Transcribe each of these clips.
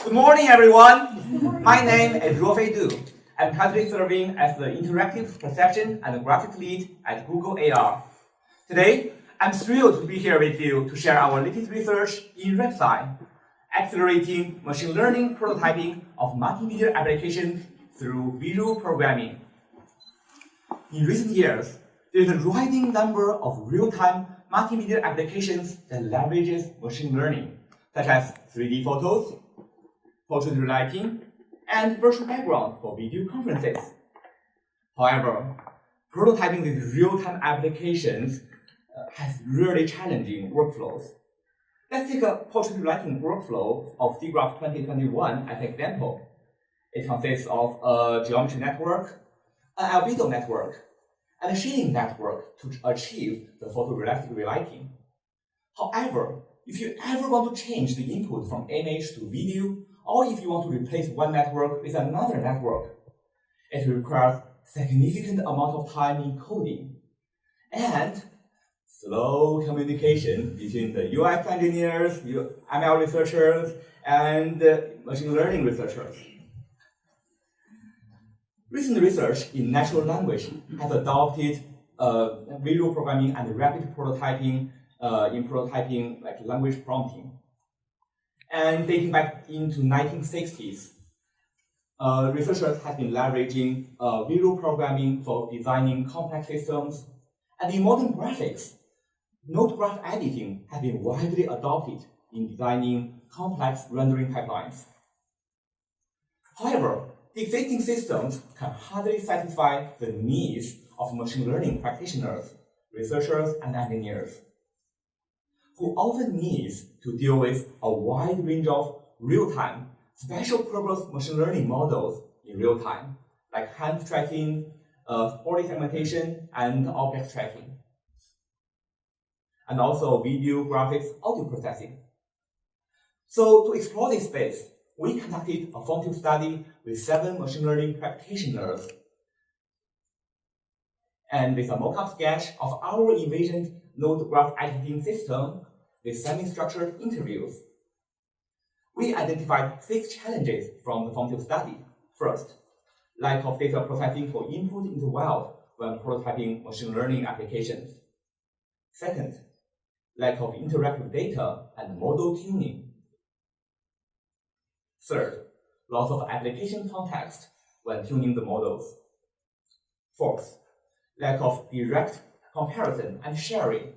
Good morning, everyone. My name is Ruofei Du. I'm currently serving as the interactive perception and graphic lead at Google AR. Today, I'm thrilled to be here with you to share our latest research in Rapsai, accelerating machine learning prototyping of multimedia applications through visual programming. In recent years, there is a rising number of real-time multimedia applications that leverages machine learning, such as 3D photos, portrait lighting, and virtual background for video conferences. However, prototyping these real-time applications has really challenging workflows. Let's take a portrait lighting workflow of SIGGRAPH 2021 as an example. It consists of a geometry network, an albedo network, and a shading network to achieve the photorealistic relighting. However, if you ever want to change the input from image to video, or if you want to replace one network with another network, it requires significant amount of time in coding and slow communication between the UX engineers, ML researchers, and machine learning researchers. Recent research in natural language has adopted visual programming and rapid prototyping in prototyping like language prompting. And dating back into 1960s, researchers have been leveraging visual programming for designing complex systems. And in modern graphics, node graph editing has been widely adopted in designing complex rendering pipelines. However, the existing systems can hardly satisfy the needs of machine learning practitioners, researchers, and engineers, who often need to deal with a wide range of real-time, special-purpose machine learning models in real time, like hand tracking, body segmentation, and object tracking, and also video, graphics, audio processing. So to explore this space, we conducted a formative study with 7 machine learning practitioners, and with a mock-up sketch of our envisioned node graph editing system with semi-structured interviews. We identified 6 challenges from the formative study. First, lack of data processing for input into wild when prototyping machine learning applications. Second, lack of interactive data and model tuning. Third, loss of application context when tuning the models. Fourth, lack of direct comparison and sharing.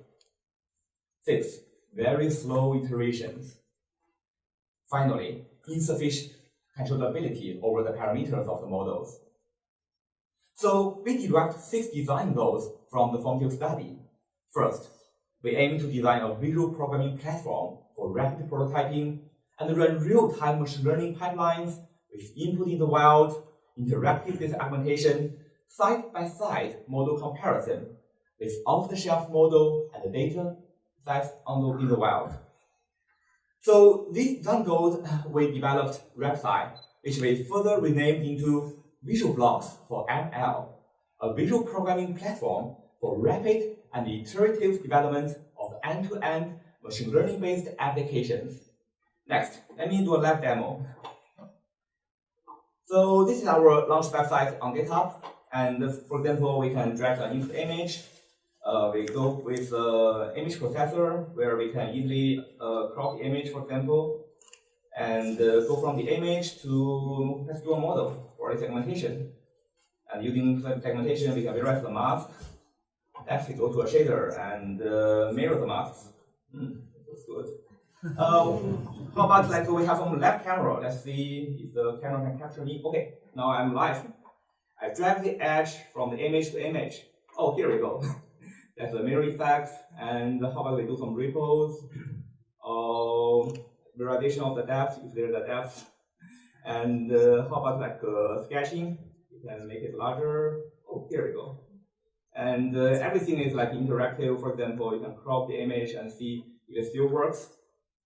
Sixth, very slow iterations. Finally, insufficient controllability over the parameters of the models. So we derived 6 design goals from the formative study. First, we aim to design a visual programming platform for rapid prototyping and run real-time machine learning pipelines with input in the wild, interactive data augmentation, side-by-side model comparison with off-the-shelf model and the data that's in the wild. So these design goals, we developed Rapsai, which we further renamed into Visual Blocks for ML, a visual programming platform for rapid and iterative development of end-to-end machine learning-based applications. Next, let me do a live demo. So this is our launch website on GitHub, and for example, we can drag an input image. We go with image processor, where we can easily crop the image, for example, and go from the image to, let's do a model for the segmentation. And using segmentation, we can visualize the mask. Next, we go to a shader and mirror the masks. That's good. How about like we have on left camera? Let's see if the camera can capture me. Okay, now I'm live. I drag the edge from the image to image. Oh, here we go. That's the mirror effect. And how about we do some ripples? Variation of the depth, if there's a depth. And how about like sketching? You can make it larger. Oh, here we go. And everything is like interactive. For example, you can crop the image and see if it still works.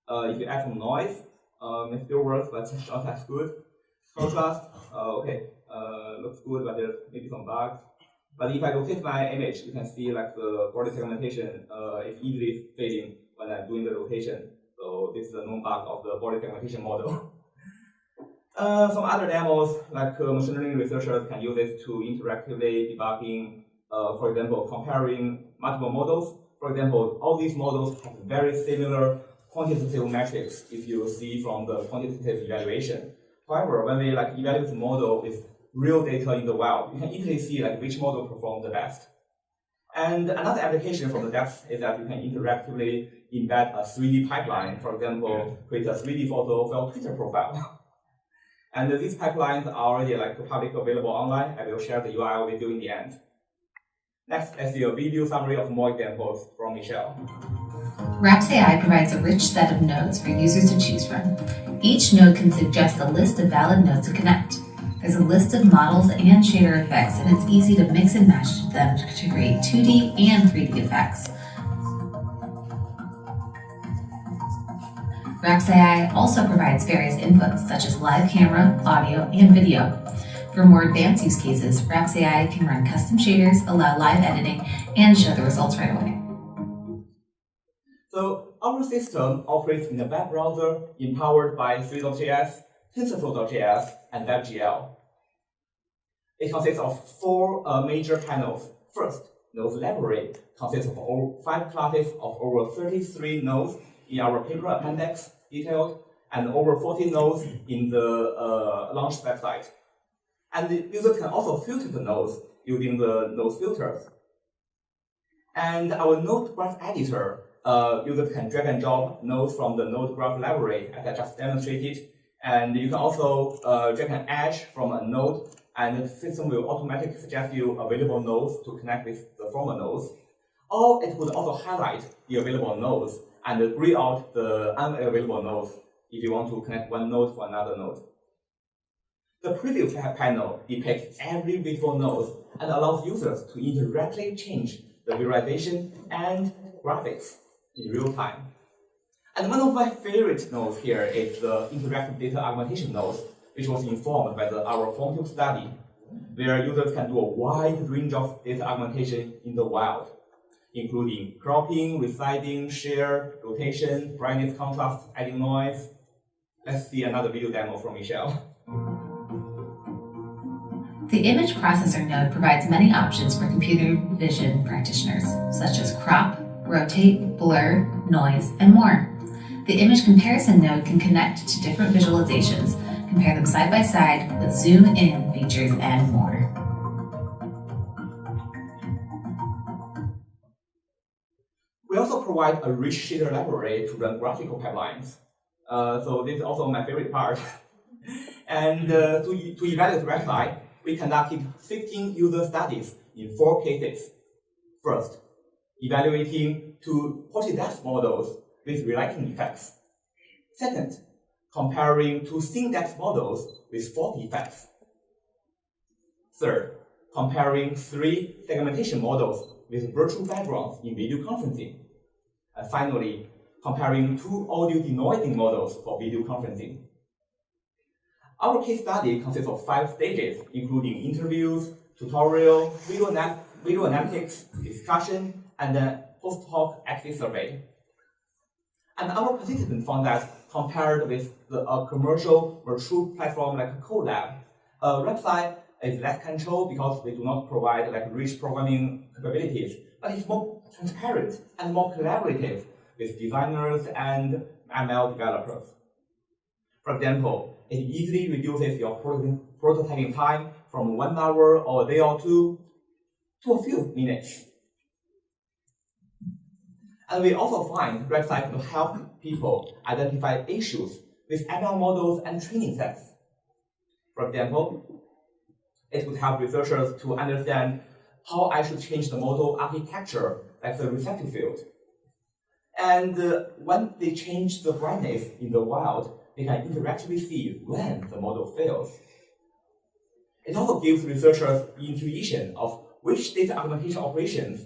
If you add some noise, it still works, but it's not as good. Contrast, okay, looks good, but there's maybe some bugs. But if I rotate my image, you can see like the body segmentation is easily fading when I'm doing the rotation. So this is a known bug of the body segmentation model. Some other demos, like machine learning researchers can use it to interactively debugging, for example, comparing multiple models. For example, all these models have very similar quantitative metrics if you see from the quantitative evaluation. However, when we evaluate the model with real data in the wild, you can easily see which model performed the best. And another application from the depth is that you can interactively embed a 3D pipeline, for example, create a 3D photo for your Twitter profile. And these pipelines are already public available online. I will share the URL with you in the end. Next, let's see a video summary of more examples from Michelle. Rapsai provides a rich set of nodes for users to choose from. Each node can suggest a list of valid nodes to connect. There's a list of models and shader effects, and it's easy to mix and match them to create 2D and 3D effects. Rapsai also provides various inputs such as live camera, audio, and video. For more advanced use cases, Rapsai can run custom shaders, allow live editing, and show the results right away. So our system operates in a web browser empowered by 3.js, TensorFlow.js, and WebGL. It consists of 4 major panels. First, node library consists of 5 classes of over 33 nodes in our paper appendix detailed, and over 40 nodes in the launch website. And the users can also filter the nodes using the node filters. And our node graph editor, users can drag and drop nodes from the node graph library, as I just demonstrated. And you can also drag an edge from a node, and the system will automatically suggest you available nodes to connect with the former nodes. Or it would also highlight the available nodes and gray out the unavailable nodes if you want to connect one node for another node. The preview panel depicts every visual node and allows users to interactively change the visualization and graphics in real time. And one of my favorite nodes here is the interactive data augmentation node, which was informed by our formative study, where users can do a wide range of data augmentation in the wild, including cropping, resizing, share, rotation, brightness, contrast, adding noise. Let's see another video demo from Michelle. The image processor node provides many options for computer vision practitioners, such as crop, rotate, blur, noise, and more. The image comparison node can connect to different visualizations, compare them side by side with zoom-in features and more. We also provide a rich shader library to run graphical pipelines. So this is also my favorite part. And to evaluate Rapsai, we conducted 15 user studies in 4 cases. First, evaluating 2 quality-depth models with relighting effects. Second, comparing 2 thin-depth models with faulty effects. Third, comparing 3 segmentation models with virtual backgrounds in video conferencing. And finally, comparing 2 audio denoising models for video conferencing. Our case study consists of 5 stages, including interviews, tutorial, video analytics, discussion, and then post-hoc exit survey. And our participants found that compared with a commercial or true platform like Colab, Rapsai is less controlled because we do not provide rich programming capabilities, but it's more transparent and more collaborative with designers and ML developers. For example, it easily reduces your prototyping time from 1 hour or a day or 2 to a few minutes. And we also find Rapsai can help people identify issues with ML models and training sets. For example, it would help researchers to understand how I should change the model architecture, like the receptive field. And when they change the brightness in the wild, they can interactively see when the model fails. It also gives researchers the intuition of which data augmentation operations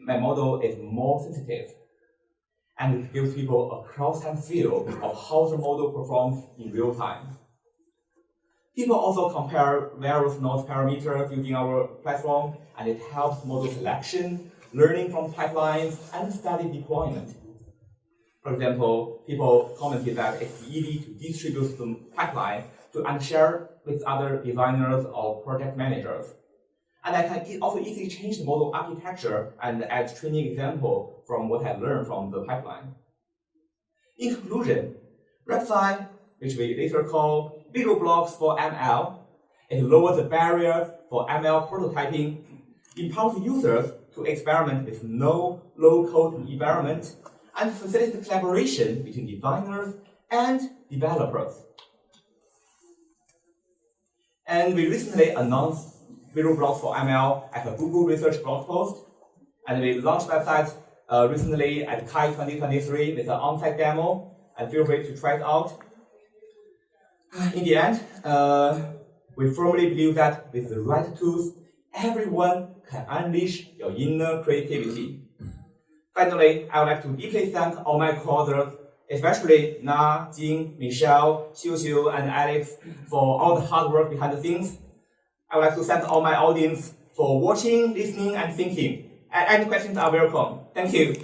my model is more sensitive. And it gives people a cross-time feel of how the model performs in real time. People also compare various node parameters using our platform, and it helps model selection, learning from pipelines, and study deployment. For example, people commented that it's easy to distribute the pipeline and share with other designers or project managers. And I can also easily change the model architecture and add training example from what I learned from the pipeline. In conclusion, Rapsai, which we later call visual blocks for ML, it lowers the barriers for ML prototyping, empowers users to experiment with no low-code environment, and facilitate collaboration between designers and developers. And we recently announced visual blocks for ML at a Google Research blog post, and we launched website recently at KAI 2023 with an on-site demo, and feel free to try it out. In the end, we firmly believe that with the right tools, everyone can unleash your inner creativity. Finally, I would like to deeply thank all my co-authors, especially Na, Jing, Michelle, Xiu, and Alex for all the hard work behind the scenes. I would like to thank all my audience for watching, listening, and thinking. Any questions are welcome. Thank you.